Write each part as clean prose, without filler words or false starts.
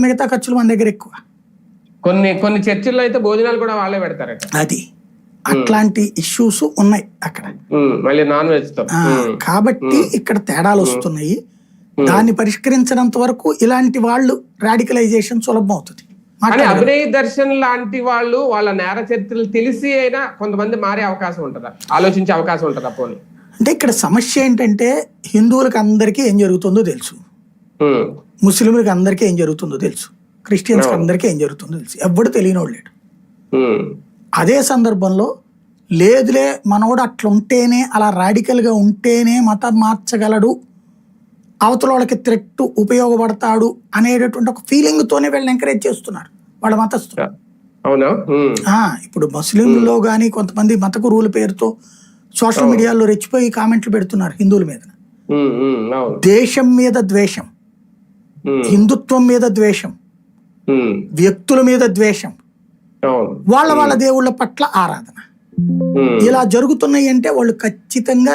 మిగతా ఖర్చులు మన దగ్గర ఎక్కువ. కొన్ని చర్చిల్లో అయితే భోజనాలు కూడా వాళ్ళే పెడతారట. అది అట్లాంటి ఇష్యూస్ ఉన్నాయి అక్కడ. మళ్ళీ నాన్ వెజ్ తో. కాబట్టి ఇక్కడ తేడాలు వస్తున్నాయి. దాన్ని పరిష్కరించినంత వరకు ఇలాంటి వాళ్ళు రాడికలైజేషన్ సులభం అవుతుంది. అభినయ్ దర్శన్ లాంటి వాళ్ళు వాళ్ళ నేర చరిత్రలు తెలిసి అయినా కొంతమంది మారే అవకాశం ఉంటుందా, ఆలోచించే అవకాశం ఉంటుందా? పోనీ అంటే ఇక్కడ సమస్య ఏంటంటే హిందువులకు అందరికీ ఏం జరుగుతుందో తెలుసు, ముస్లింలకు అందరికీ ఏం జరుగుతుందో తెలుసు, క్రిస్టియన్స్ అందరికీ ఏం జరుగుతుందో తెలుసు. ఎవడు తెలియనోడు లేడు. అదే సందర్భంలో లేదులే మనోడు అట్లా ఉంటేనే, అలా రాడికల్గా ఉంటేనే మతం మార్చగలడు, అవతల వాళ్ళకి థ్రెట్ ఉపయోగపడతాడు అనేటటువంటి ఒక ఫీలింగ్ తోనే వీళ్ళని ఎంకరేజ్ చేస్తున్నారు వాళ్ళ మతస్థులు. ఇప్పుడు ముస్లింలో గానీ కొంతమంది మత గురువుల పేరుతో సోషల్ మీడియాలో రెచ్చిపోయి కామెంట్లు పెడుతున్నారు హిందువుల మీద. దేశం మీద ద్వేషం, హిందుత్వం మీద ద్వేషం, వ్యక్తుల మీద ద్వేషం, వాళ్ళ దేవుళ్ళ పట్ల ఆరాధన, ఇలా జరుగుతున్నాయి అంటే వాళ్ళు ఖచ్చితంగా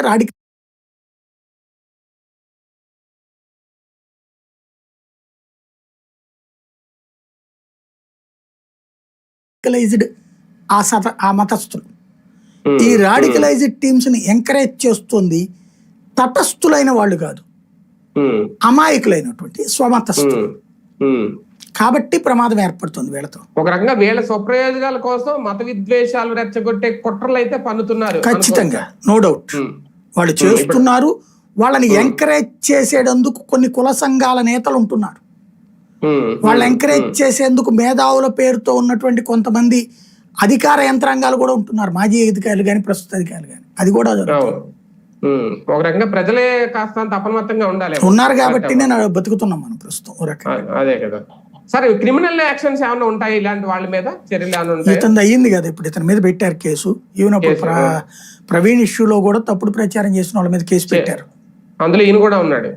ఆ మతస్థులు. ఈ రాడికలైజ్డ్ టీమ్స్ ని ఎంకరేజ్ చేస్తుంది తటస్థులైన వాళ్ళు కాదు, అమాయకులైనటువంటి స్వమతస్థులు. కాబట్టి ప్రమాదం ఏర్పడుతుంది వీళ్ళతో. ఒక రకంగా వీళ్ళ స్వప్రయోజనాల కోసం మత విద్వేషాలు రెచ్చగొట్టే కుట్రలు అయితే పన్నుతున్నారు. ఖచ్చితంగా, నో డౌట్ వాళ్ళు చేస్తున్నారు. వాళ్ళని ఎంకరేజ్ చేసేటందుకు కొన్ని కుల సంఘాల నేతలు ఉంటున్నారు. వాళ్ళు ఎంకరేజ్ చేసేందుకు మేధావుల పేరుతో ఉన్నటువంటి కొంతమంది అధికార యంత్రాంగాలు కూడా ఉంటున్నారు, మాజీ అధికారులు కానీ ప్రస్తుత అధికారులు కానీ. అది కూడా ఒక రకంగా ప్రజలే కాస్త అప్రమత్తంగా ఉండాలి, ఉన్నారు కాబట్టి నేను బతుకుతున్నాం మనం ప్రస్తుతం. అదే కదా సరే, క్రిమినల్ యాక్షన్స్ ఏమైనా ఉంటాయి ఇలాంటి వాళ్ళ మీద? చర్యలు ఏమైనా ఉంటాయి? ఇతను అయ్యింది కదా ఇప్పుడు, ఇతని మీద పెట్టారు కేసు. ఈవెన్ ప్రవీణ్ ఇష్యూలో కూడా తప్పుడు ప్రచారం చేసిన వాళ్ళ మీద కేసు పెట్టారు. అందులో ఈయన కూడా ఉన్నాడు.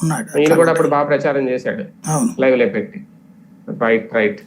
ఉన్నాడు, ఈయన కూడా అప్పుడు బాగా ప్రచారం చేశాడు, లైవ్ లో పెట్టి. రైట్.